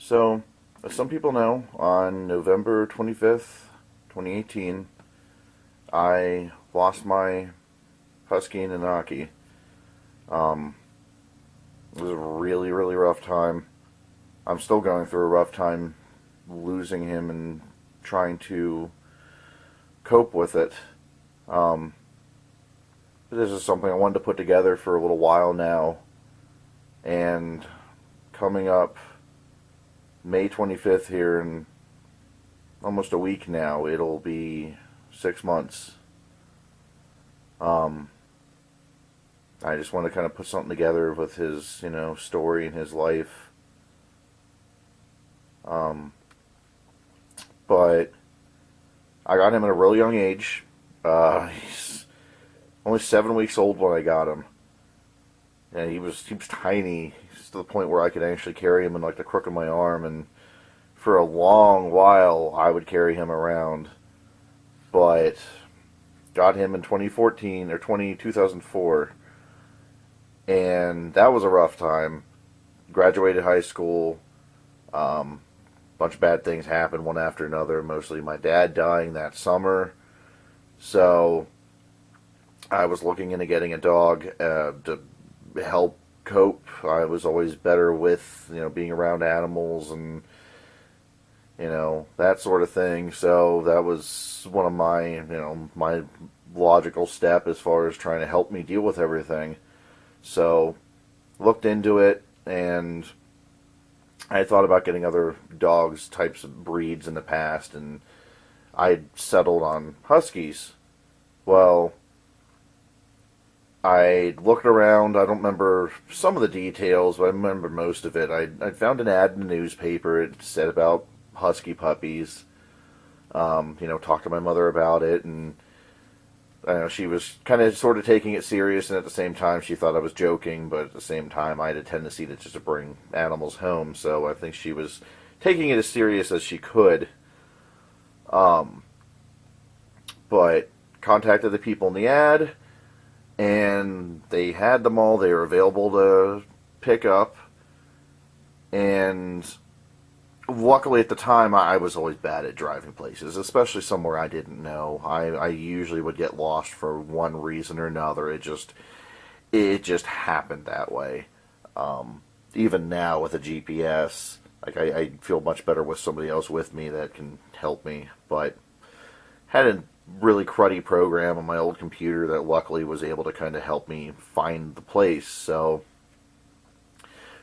So, as some people know, on November 25th, 2018, I lost my husky and Naki. Um, it was a really, really rough time. I'm still going through a rough time losing him and trying to cope with it. Um, this is something I wanted to put together for a little while now, and coming up May 25th here in almost a week now, it'll be 6 months. Um, I just want to kind of put something together with his, story and his life. Um, but I got him at a real young age. He's only 7 weeks old when I got him. And he was tiny. He's to the point where I could actually carry him in like the crook of my arm, and for a long while I would carry him around. But got him in 2014 or 2004, and that was a rough time. Graduated high school. Bunch of bad things happened one after another, mostly my dad dying that summer. So I was looking into getting a dog to help cope. I was always better with, being around animals and, that sort of thing. So that was one of my logical step as far as trying to help me deal with everything. So looked into it, and I had thought about getting other dogs, types of breeds in the past, and I had settled on huskies. Well, I looked around. I don't remember some of the details, but I remember most of it. I found an ad in the newspaper. It said about husky puppies. Talked to my mother about it, and she was kind of sort of taking it serious, and at the same time she thought I was joking, but at the same time I had a tendency to just bring animals home, so I think she was taking it as serious as she could. But contacted the people in the ad, and they had them all. They were available to pick up, and luckily at the time I was always bad at driving places, especially somewhere I didn't know. I usually would get lost for one reason or another. It just happened that way. Even now with a GPS, like I feel much better with somebody else with me that can help me. But had a really cruddy program on my old computer that luckily was able to kind of help me find the place. So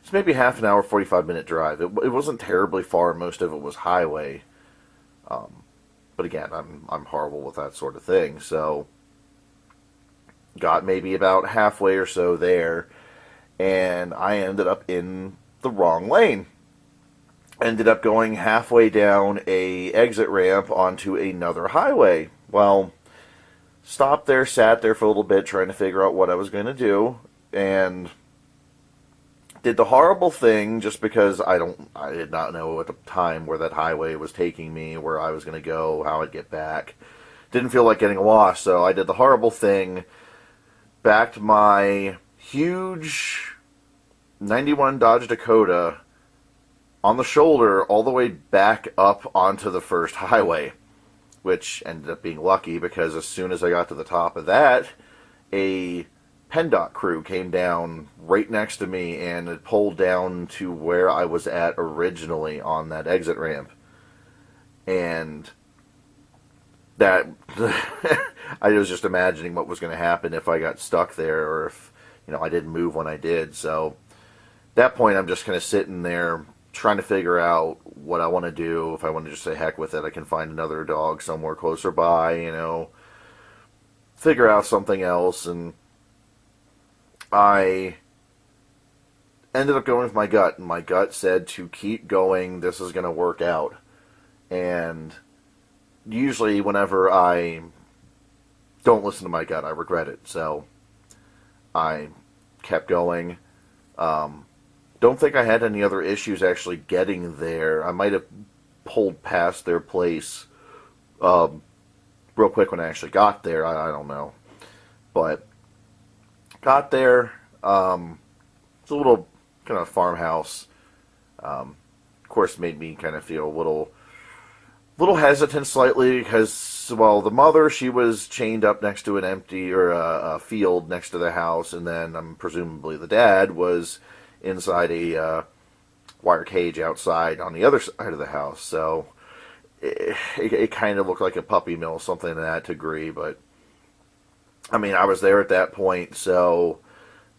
it's maybe half an hour, 45-minute drive. It wasn't terribly far. Most of it was highway. But again, I'm horrible with that sort of thing. So got maybe about halfway or so there, and I ended up in the wrong lane. Ended up going halfway down a exit ramp onto another highway. Well, stopped there, sat there for a little bit, trying to figure out what I was going to do, and did the horrible thing just because I did not know at the time where that highway was taking me, where I was going to go, how I'd get back. Didn't feel like getting lost, so I did the horrible thing, backed my huge 91 Dodge Dakota on the shoulder all the way back up onto the first highway, which ended up being lucky because as soon as I got to the top of that, a PennDOT crew came down right next to me and it pulled down to where I was at originally on that exit ramp. And that I was just imagining what was going to happen if I got stuck there, or if I didn't move when I did. So at that point I'm just kind of sitting there trying to figure out what I want to do. If I want to just say heck with it, I can find another dog somewhere closer by, figure out something else. And I ended up going with my gut, and my gut said to keep going. This is going to work out. And usually whenever I don't listen to my gut, I regret it. So I kept going. Don't think I had any other issues actually getting there. I might have pulled past their place real quick when I actually got there. I don't know. But got there. It's a little kind of farmhouse. course, made me kind of feel a little hesitant slightly because, well, the mother, she was chained up next to an empty, or a field next to the house, and then presumably the dad was inside a wire cage outside on the other side of the house. So it kind of looked like a puppy mill, something to that degree. But I mean, I was there at that point, so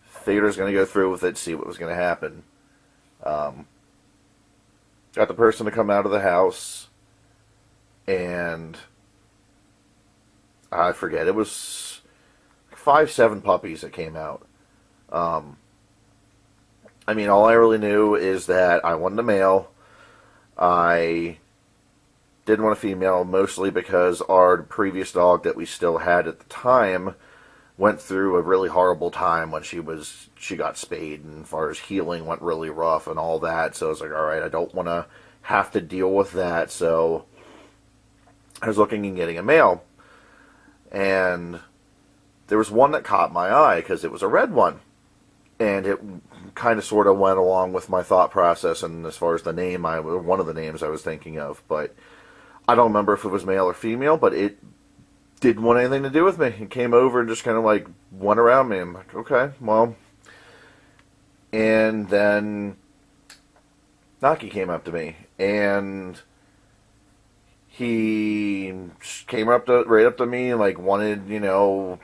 figured I was going to go through with it, see what was going to happen. Got the person to come out of the house, and I forget, it was 5, 7 puppies that came out. I mean, all I really knew is that I wanted a male. I didn't want a female, mostly because our previous dog that we still had at the time went through a really horrible time when she got spayed, and as far as healing went really rough and all that. So I was like, all right, I don't want to have to deal with that. So I was looking and getting a male, and there was one that caught my eye because it was a red one, and it kind of sort of went along with my thought process. And as far as the name, one of the names I was thinking of, but I don't remember if it was male or female, but it didn't want anything to do with me. It came over and just kind of like went around me. I'm like, okay, well. And then Naki came up to me, and he came right up to me and like wanted,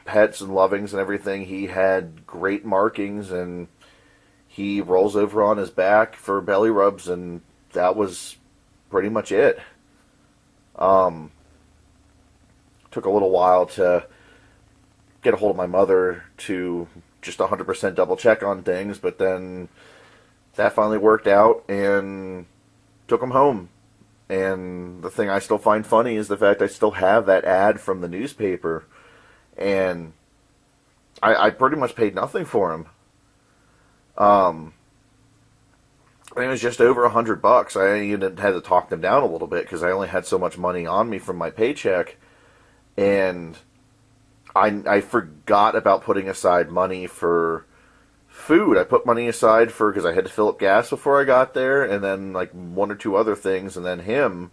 pets and lovings and everything. He had great markings, and he rolls over on his back for belly rubs, and that was pretty much it. Took a little while to get a hold of my mother to just 100% double check on things, but then that finally worked out and took him home. And the thing I still find funny is the fact I still have that ad from the newspaper, and I pretty much paid nothing for him. It was just over $100. I even had to talk them down a little bit because I only had so much money on me from my paycheck, and I forgot about putting aside money for food. I put money aside because I had to fill up gas before I got there, and then like 1 or 2 other things, and then him.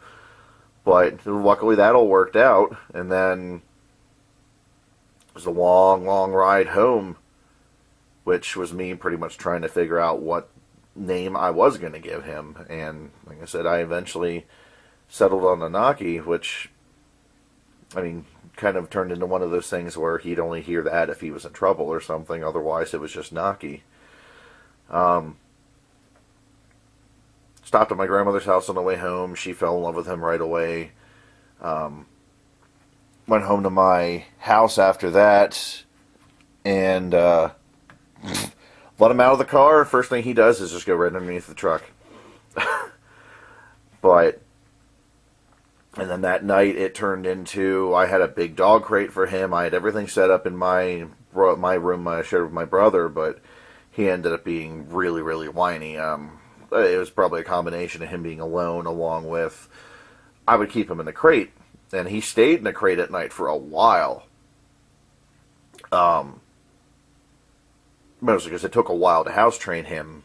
But luckily that all worked out, and then it was a long, long ride home, which was me pretty much trying to figure out what name I was going to give him. And like I said, I eventually settled on a Naki, which, I mean, kind of turned into one of those things where he'd only hear that if he was in trouble or something. Otherwise, it was just Naki. Stopped at my grandmother's house on the way home. She fell in love with him right away. Went home to my house after that, and let him out of the car. First thing he does is just go right underneath the truck. And then that night it turned into, I had a big dog crate for him. I had everything set up in my room I shared with my brother, but he ended up being really, really whiny. It was probably a combination of him being alone, along with, I would keep him in the crate, and he stayed in the crate at night for a while. Mostly because it took a while to house train him.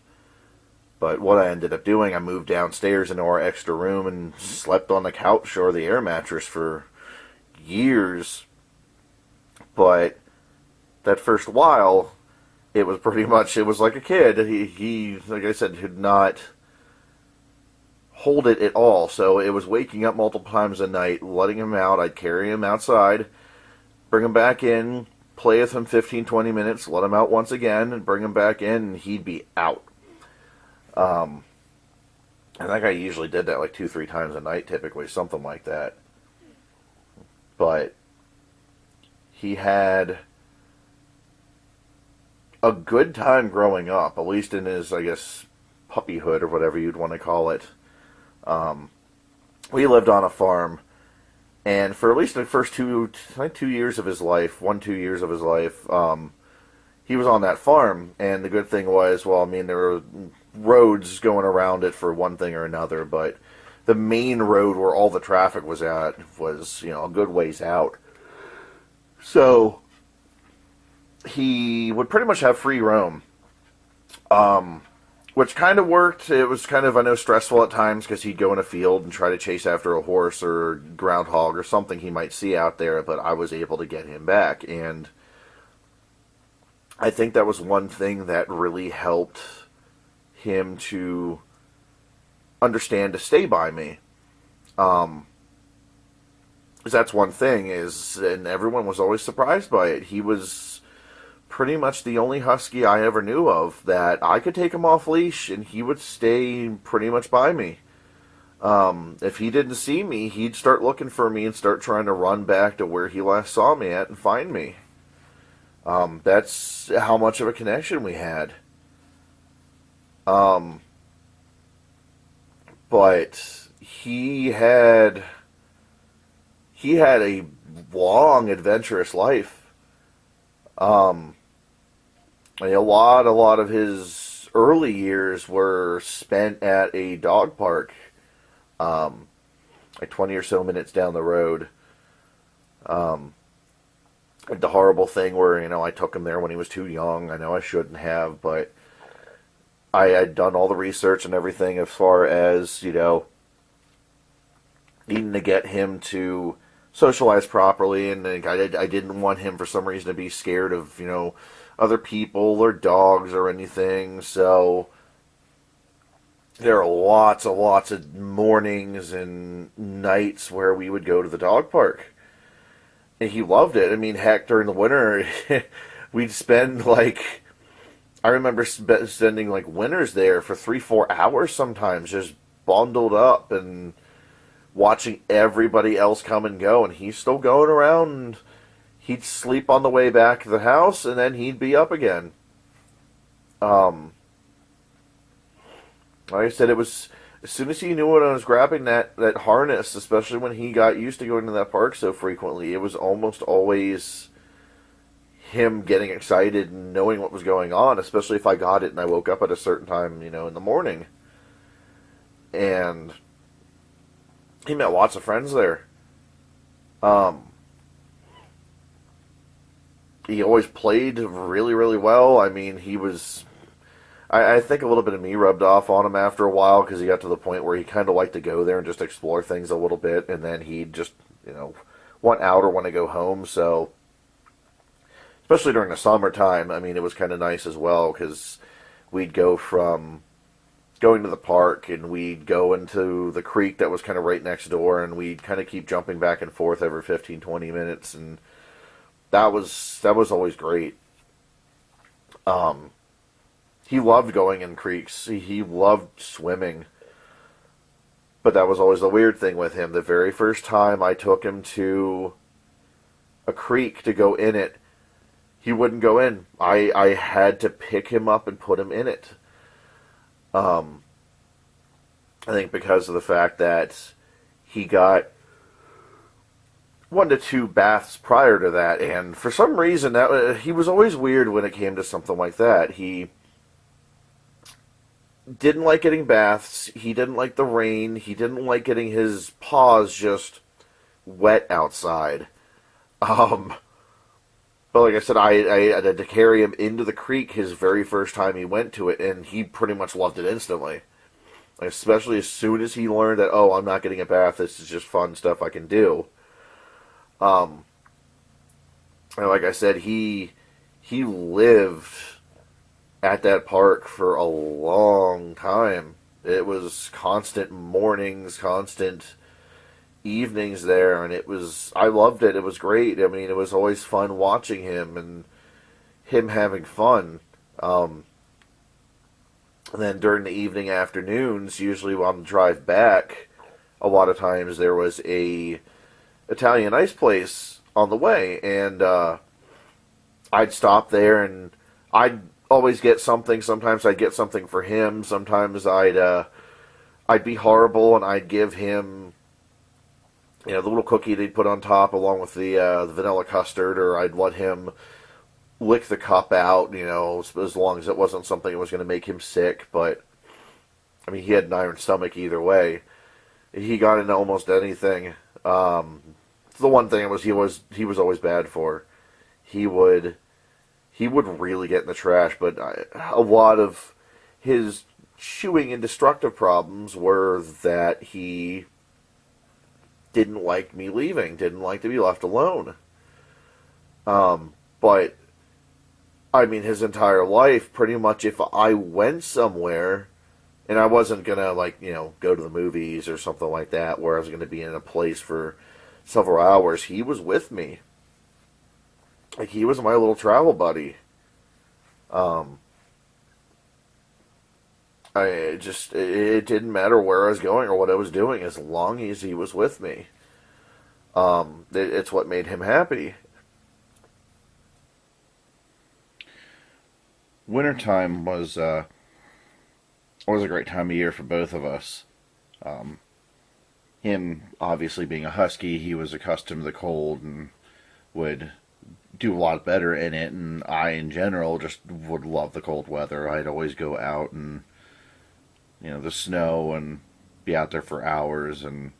But what I ended up doing, I moved downstairs into our extra room and slept on the couch or the air mattress for years. But that first while, it was pretty much, it was like a kid. He like I said, could not hold it at all. So it was waking up multiple times a night, letting him out. I'd carry him outside, bring him back in, play with him 15, 20 minutes, let him out once again, and bring him back in, and he'd be out. I think I usually did that like 2, 3 times a night, typically, something like that. But he had a good time growing up, at least in his, I guess, puppyhood or whatever you'd want to call it. We lived on a farm, and for at least the first 2 years of his life, 2 years of his life, he was on that farm. And the good thing was, well, I mean, there were roads going around it for one thing or another, but the main road where all the traffic was at was, a good ways out. So he would pretty much have free roam. which kind of worked. It was kind of, I know, stressful at times because he'd go in a field and try to chase after a horse or groundhog or something he might see out there, but I was able to get him back. And I think that was one thing that really helped him to understand to stay by me. 'Cause that's one thing is, and everyone was always surprised by it. He was pretty much the only husky I ever knew of that I could take him off leash and he would stay pretty much by me. If he didn't see me, he'd start looking for me and start trying to run back to where he last saw me at and find me. That's how much of a connection we had. But he had a long, adventurous life. A lot of his early years were spent at a dog park, like 20 or so minutes down the road. The horrible thing where, I took him there when he was too young. I know I shouldn't have, but I had done all the research and everything as far as, needing to get him to socialize properly, and I didn't want him for some reason to be scared of, other people or dogs or anything. So there are lots of mornings and nights where we would go to the dog park. And he loved it. I mean, heck, during the winter, we'd spend I remember spending winters there for 3-4 hours sometimes, just bundled up and watching everybody else come and go. And he's still going around, and he'd sleep on the way back to the house, and then he'd be up again. Like I said, it was as soon as he knew when I was grabbing that harness, especially when he got used to going to that park so frequently, it was almost always him getting excited and knowing what was going on, especially if I got it and I woke up at a certain time, in the morning. And he met lots of friends there. He always played really, really well. I mean, he was... I think a little bit of me rubbed off on him after a while because he got to the point where he kind of liked to go there and just explore things a little bit, and then he'd just, want out or want to go home. So, especially during the summertime, I mean, it was kind of nice as well because we'd go from going to the park and we'd go into the creek that was kind of right next door, and we'd kind of keep jumping back and forth every 15-20 minutes, and that was always great. He loved going in creeks. He loved swimming. But that was always the weird thing with him. The very first time I took him to a creek to go in it, he wouldn't go in. I had to pick him up and put him in it. I think because of the fact that he got 1 to 2 baths prior to that, and for some reason he was always weird when it came to something like that. He didn't like getting baths. He didn't like the rain. He didn't like getting his paws just wet outside. But like I said, I had to carry him into the creek his very first time he went to it, and he pretty much loved it instantly. Especially as soon as he learned that, oh, I'm not getting a bath, this is just fun stuff I can do. And like I said, he lived at that park for a long time. It was constant mornings, constant evenings there, and I loved it. It was great. I mean, it was always fun watching him and him having fun. And then during the evening afternoons, usually on the drive back, a lot of times there was a Italian ice place on the way, and I'd stop there and I'd always get something. Sometimes I'd get something for him. Sometimes I'd be horrible and I'd give him, the little cookie they'd put on top along with the vanilla custard, or I'd let him lick the cup out, as long as it wasn't something that was going to make him sick. But I mean, he had an iron stomach either way. He got into almost anything. The one thing he was always bad for. He would really get in the trash, but a lot of his chewing and destructive problems were that he didn't like me leaving, didn't like to be left alone. But I mean, his entire life, pretty much, if I went somewhere and I wasn't gonna like go to the movies or something like that, where I was gonna be in a place for several hours, he was with me. Like he was my little travel buddy. Um, it didn't matter where I was going or what I was doing as long as he was with me. It's what made him happy. Wintertime was a great time of year for both of us. Um, Him obviously being a husky, he was accustomed to the cold and would do a lot better in it. And I, in general, just would love the cold weather. I'd always go out and the snow and be out there for hours, and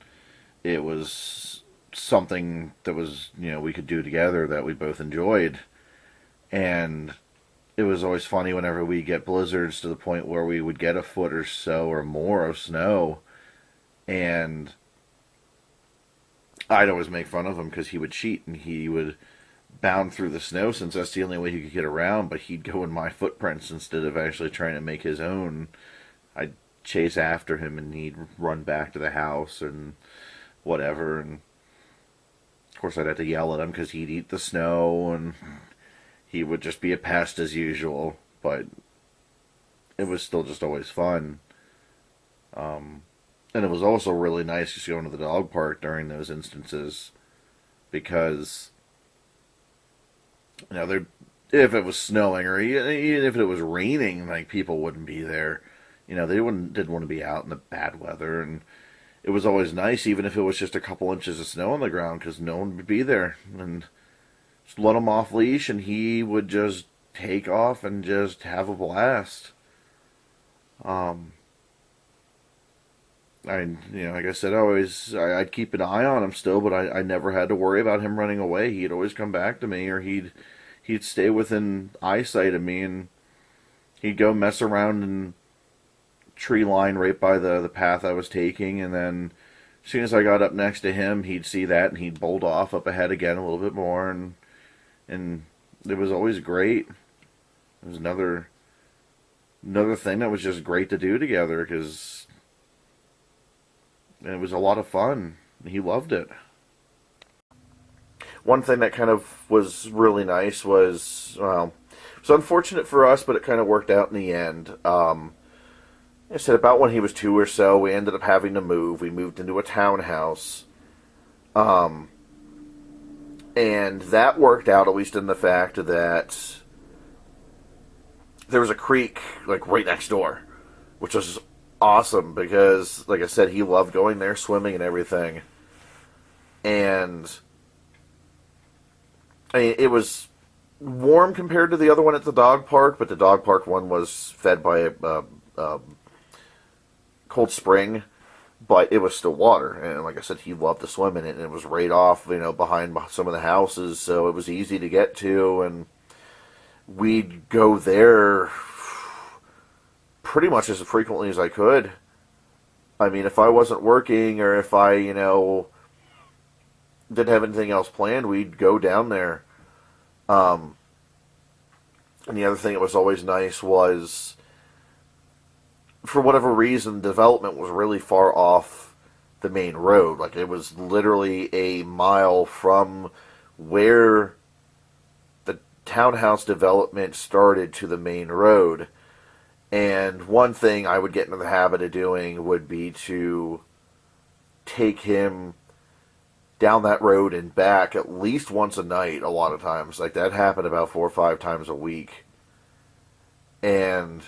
it was something that was we could do together that we both enjoyed. And it was always funny whenever we get blizzards to the point where we would get a foot or so or more of snow, and I'd always make fun of him because he would cheat and he would bound through the snow since that's the only way he could get around, but he'd go in my footprints instead of actually trying to make his own. I'd chase after him and he'd run back to the house and whatever, and of course I'd have to yell at him because he'd eat the snow and he would just be a pest as usual, but it was still just always fun. Um, and it was also really nice just going to the dog park during those instances because, there, if it was snowing or even if it was raining, like people wouldn't be there. They didn't want to be out in the bad weather, and it was always nice, even if it was just a couple inches of snow on the ground, because no one would be there. And just let him off leash, and he would just take off and just have a blast. Um, like I said, I'd keep an eye on him still, but I never had to worry about him running away. He'd always come back to me, or he'd stay within eyesight of me, and he'd go mess around in tree line right by the path I was taking, and then as soon as I got up next to him, he'd see that and he'd bolt off up ahead again a little bit more, and it was always great. It was another thing that was just great to do together because it was a lot of fun. He loved it. One thing that kind of was really nice was, well, it was unfortunate for us, but it kind of worked out in the end. I said about when he was 2 or so, we ended up having to move. We moved into a townhouse. Um, and that worked out, at least in the fact that there was a creek, like, right next door, which was awesome because, like I said, he loved going there, swimming and everything. And it was warm compared to the other one at the dog park, but the dog park one was fed by a cold spring, but it was still water. And like I said, he loved to swim in it, and it was right off, behind some of the houses, so it was easy to get to, and we'd go there pretty much as frequently as I could. I mean, if I wasn't working or if I, didn't have anything else planned, we'd go down there. And the other thing that was always nice was, for whatever reason, development was really far off the main road. Like, it was literally a mile from where the townhouse development started to the main road. And one thing I would get into the habit of doing would be to take him down that road and back at least once a night, a lot of times. Like, that happened about 4 or 5 times a week. And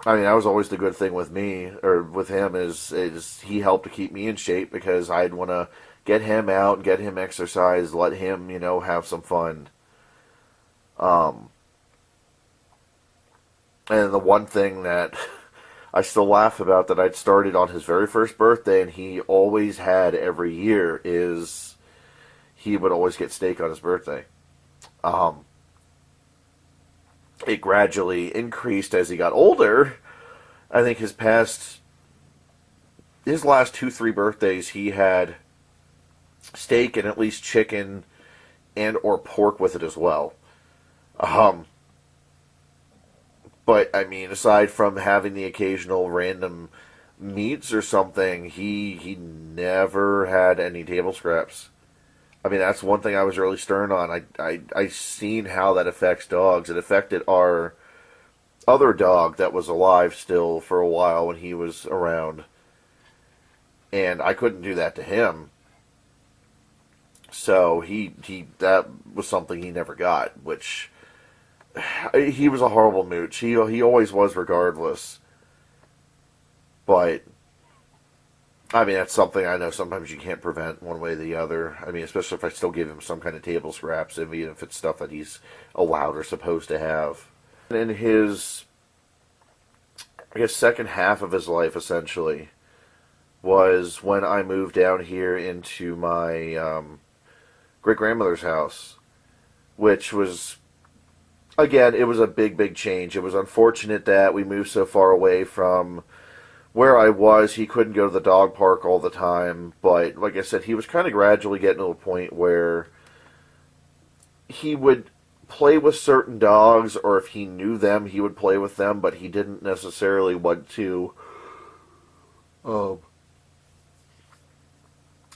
I mean, that was always the good thing with me, or with him, is he helped to keep me in shape because I'd want to get him out, get him exercise, let him, have some fun. And the one thing that I still laugh about that I'd started on his very first birthday, and he always had every year, is he would always get steak on his birthday. Um, it gradually increased as he got older. I think his last 2, 3 birthdays, he had steak and at least chicken and or pork with it as well. Um, but I mean, aside from having the occasional random meats or something, he never had any table scraps. I mean, that's one thing I was really stern on. I seen how that affects dogs. It affected our other dog that was alive still for a while when he was around, and I couldn't do that to him. So he that was something he never got, which he was a horrible mooch. He always was, regardless. But I mean, that's something I know sometimes you can't prevent one way or the other. I mean, especially if I still give him some kind of table scraps, even if it's stuff that he's allowed or supposed to have. In his, I guess, second half of his life, essentially, was when I moved down here into my great grandmother's house, which was, again, it was a big, big change. It was unfortunate that we moved so far away from where I was. He couldn't go to the dog park all the time, but like I said, he was kind of gradually getting to a point where he would play with certain dogs, or if he knew them, he would play with them, but he didn't necessarily want to um,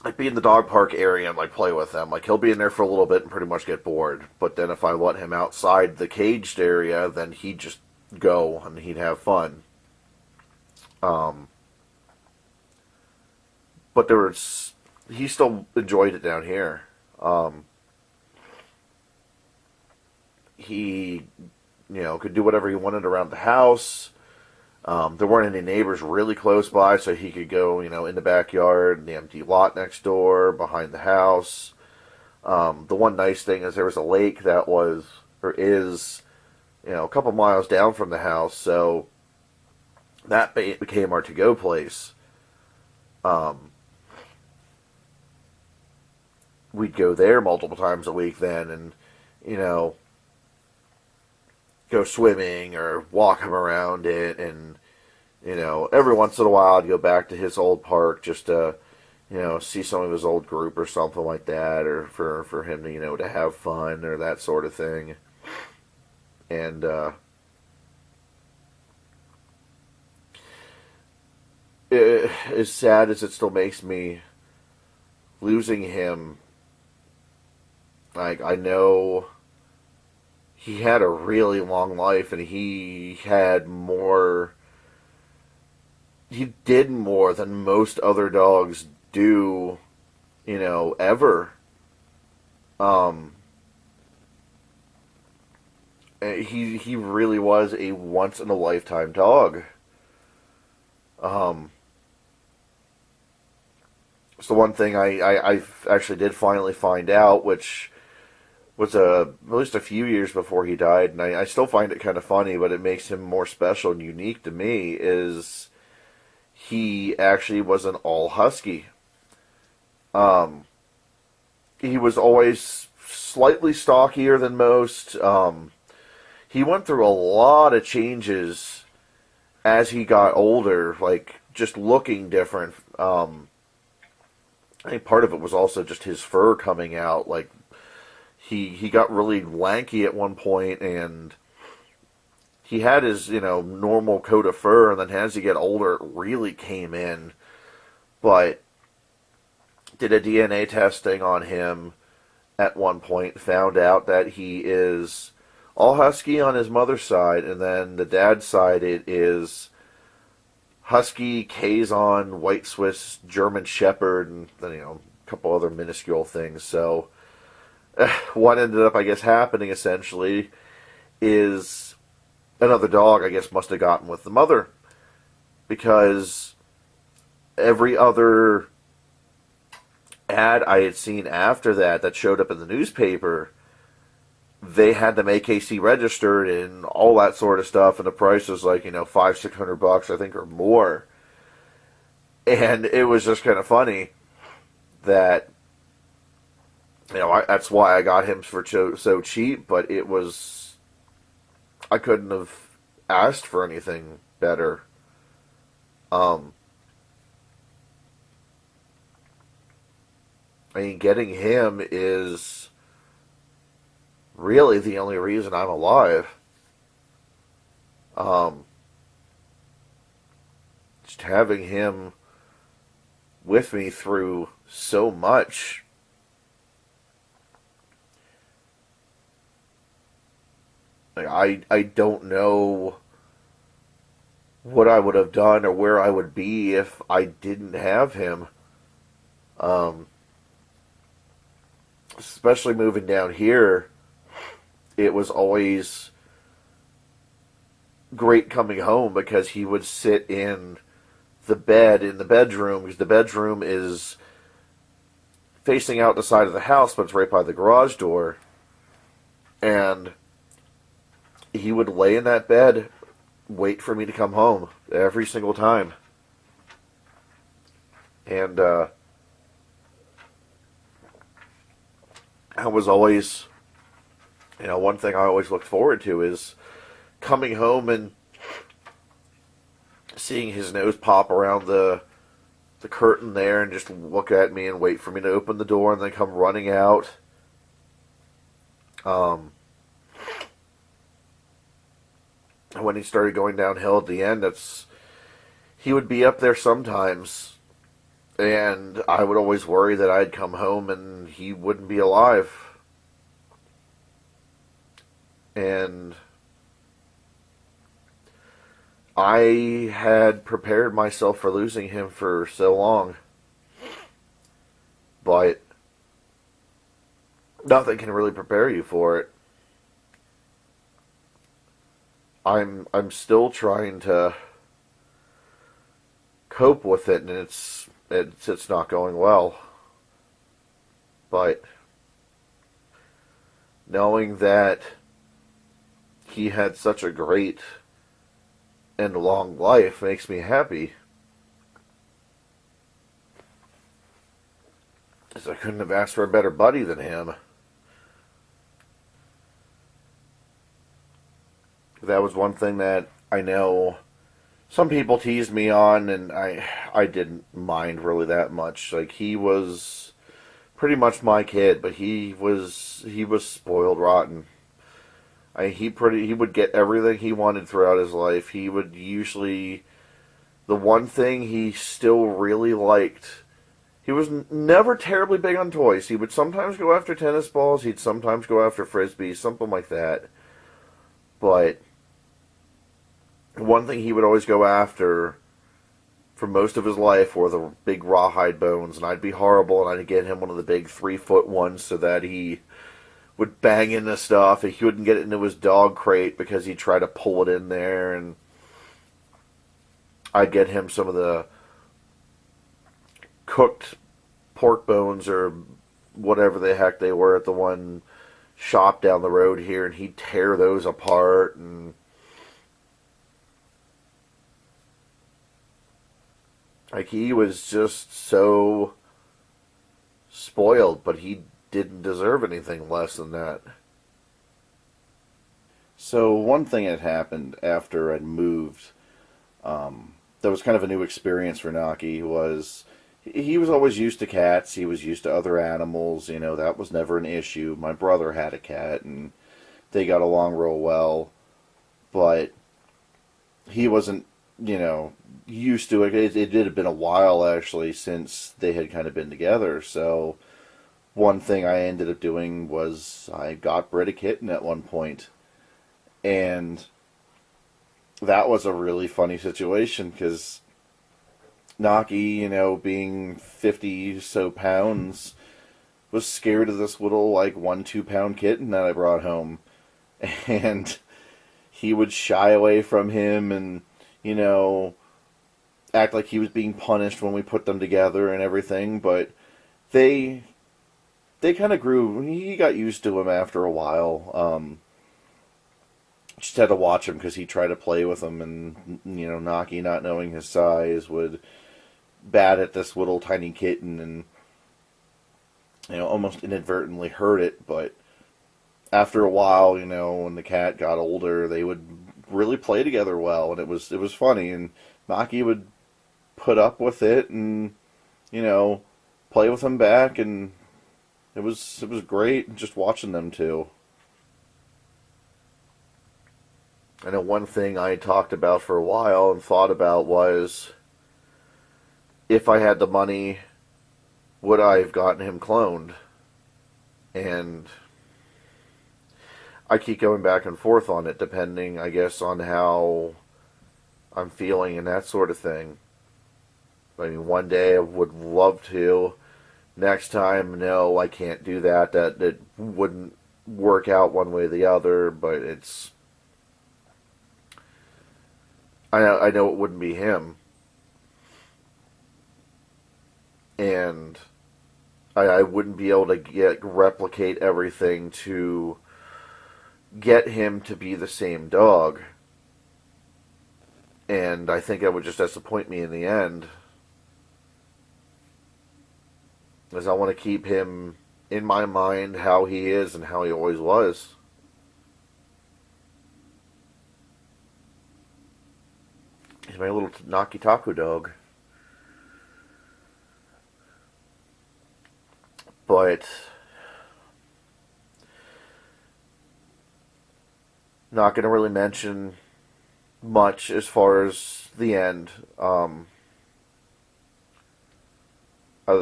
like be in the dog park area and like play with them. Like, he'll be in there for a little bit and pretty much get bored, but then if I let him outside the caged area, then he'd just go and he'd have fun. Um, but he still enjoyed it down here. He, could do whatever he wanted around the house. There weren't any neighbors really close by, so he could go, in the backyard, in the empty lot next door, behind the house. The one nice thing is there was a lake that was, or is, a couple miles down from the house, so that became our to-go place. We'd go there multiple times a week then, and, go swimming or walk him around it, and, every once in a while I'd go back to his old park just to, see some of his old group or something like that, or for him to, to have fun or that sort of thing. And, as sad as it still makes me losing him, like, I know he had a really long life, and he did more than most other dogs do, ever. Um, he really was a once in a lifetime dog. It's the one thing I actually did finally find out, which was at least a few years before he died, and I still find it kind of funny, but it makes him more special and unique to me, is he actually was an all husky. Um, he was always slightly stockier than most. He went through a lot of changes as he got older, like just looking different. I think part of it was also just his fur coming out. Like, he got really lanky at one point, and he had his, normal coat of fur, and then as he get older, it really came in. But did a DNA testing on him at one point, found out that he is all husky on his mother's side, and then the dad's side, it is husky, Kazon, white Swiss, German Shepherd, and then, a couple other minuscule things. So what ended up, I guess, happening essentially is another dog, I guess, must have gotten with the mother, because every other ad I had seen after that showed up in the newspaper, they had them AKC registered and all that sort of stuff, and the price was like, $500-600, I think, or more. And it was just kind of funny that, that's why I got him for so cheap, but it was, I couldn't have asked for anything better. Um, I mean, getting him is really the only reason I'm alive. Um, just having him with me through so much. Like, I don't know what I would have done or where I would be if I didn't have him. Um, Especially moving down here, it was always great coming home because he would sit in the bed in the bedroom, because the bedroom is facing out the side of the house, but it's right by the garage door. And he would lay in that bed, wait for me to come home every single time. And I was always, one thing I always looked forward to is coming home and seeing his nose pop around the curtain there and just look at me and wait for me to open the door and then come running out. Um, when he started going downhill at the end, he would be up there sometimes, and I would always worry that I'd come home and he wouldn't be alive. And I had prepared myself for losing him for so long, but nothing can really prepare you for it. I'm still trying to cope with it, and it's not going well. But knowing that he had such a great and long life makes me happy. Because I couldn't have asked for a better buddy than him. That was one thing that I know some people teased me on, and I didn't mind really that much. Like, he was pretty much my kid, but he was spoiled rotten. He would get everything he wanted throughout his life. He would usually, the one thing he still really liked, he was never terribly big on toys. He would sometimes go after tennis balls. He'd sometimes go after frisbees, something like that. But one thing he would always go after for most of his life were the big rawhide bones, and I'd be horrible, and I'd get him one of the big 3-foot ones so that he would bang into stuff, and he wouldn't get it into his dog crate because he'd try to pull it in there, and I'd get him some of the cooked pork bones or whatever the heck they were at the one shop down the road here, and he'd tear those apart. And like, he was just so spoiled, but he didn't deserve anything less than that. So one thing that happened after I'd moved, that was kind of a new experience for Naki, was he was always used to cats. He was used to other animals. That was never an issue. My brother had a cat, and they got along real well. But he wasn't, used to it. It had been a while, actually, since they had kind of been together. So one thing I ended up doing was I got Britt a kitten at one point. And that was a really funny situation because Naki, being 50 so pounds, was scared of this little, like, 1-2 pound kitten that I brought home. And he would shy away from him and, act like he was being punished when we put them together and everything. But they kind of grew. He got used to him after a while. Just had to watch him because he tried to play with him, and Naki, not knowing his size, would bat at this little tiny kitten and almost inadvertently hurt it. But after a while, when the cat got older, they would really play together well, and it was funny. And Naki would put up with it and, play with him back, and it was great just watching them two. I know one thing I talked about for a while and thought about was, if I had the money, would I have gotten him cloned? And I keep going back and forth on it, depending, I guess, on how I'm feeling and that sort of thing. I mean, one day I would love to. Next time, no, I can't do that. That wouldn't work out one way or the other, but I know it wouldn't be him. And I wouldn't be able to replicate everything to get him to be the same dog. And I think that would just disappoint me in the end. Because I want to keep him in my mind how he is and how he always was. He's my little Naki Taku dog. But not going to really mention much as far as the end. Other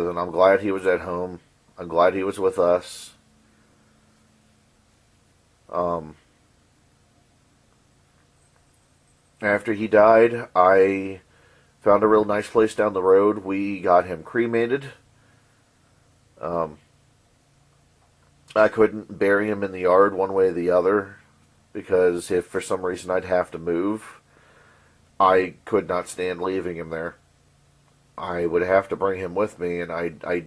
than I'm glad he was at home. I'm glad he was with us. After he died, I found a real nice place down the road. We got him cremated. I couldn't bury him in the yard one way or the other, because if for some reason I'd have to move, I could not stand leaving him there. I would have to bring him with me, and I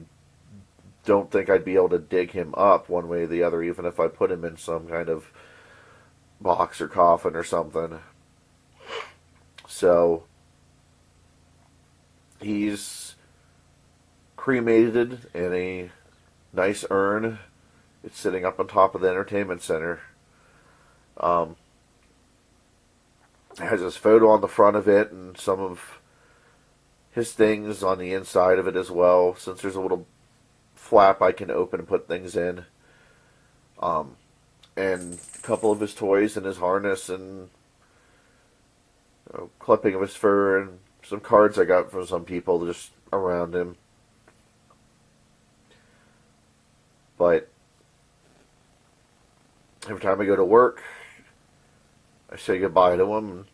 don't think I'd be able to dig him up one way or the other, even if I put him in some kind of box or coffin or something. So he's cremated in a nice urn. It's sitting up on top of the entertainment center. It has his photo on the front of it and some of his things on the inside of it as well, since there's a little flap I can open and put things in. And a couple of his toys and his harness and clipping of his fur and some cards I got from some people just around him. But every time I go to work, I say goodbye to him. And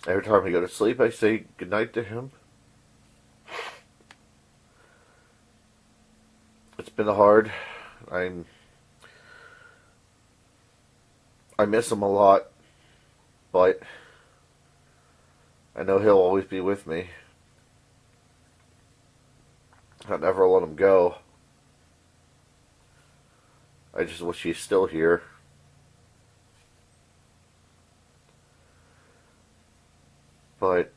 every time I go to sleep, I say goodnight to him. It's been hard. I miss him a lot, but I know he'll always be with me. I'll never let him go. I just wish he's still here. But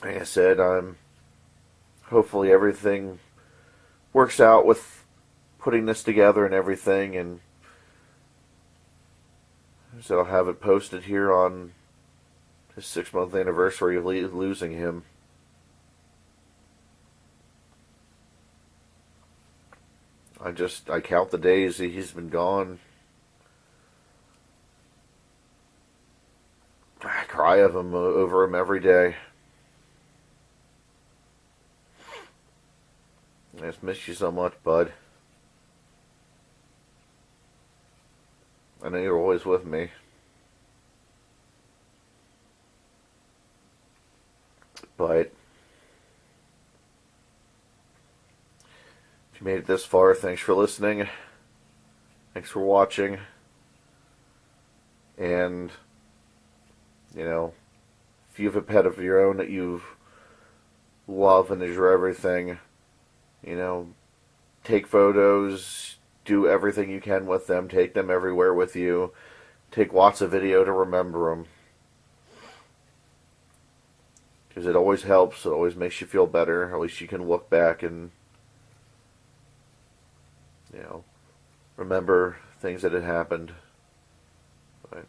like I said, hopefully everything works out with putting this together and everything, and so I'll have it posted here on his 6-month anniversary of losing him. I count the days that he's been gone. I cry over him every day. I just miss you so much, bud. I know you're always with me. But if you made it this far, thanks for listening. Thanks for watching. And, if you have a pet of your own that you love and is your everything, take photos, do everything you can with them, take them everywhere with you, take lots of video to remember them. Because it always helps, it always makes you feel better. At least you can look back and, remember things that had happened. But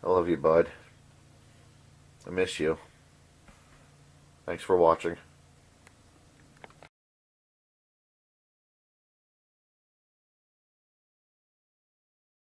I love you, bud. I miss you. Thanks for watching.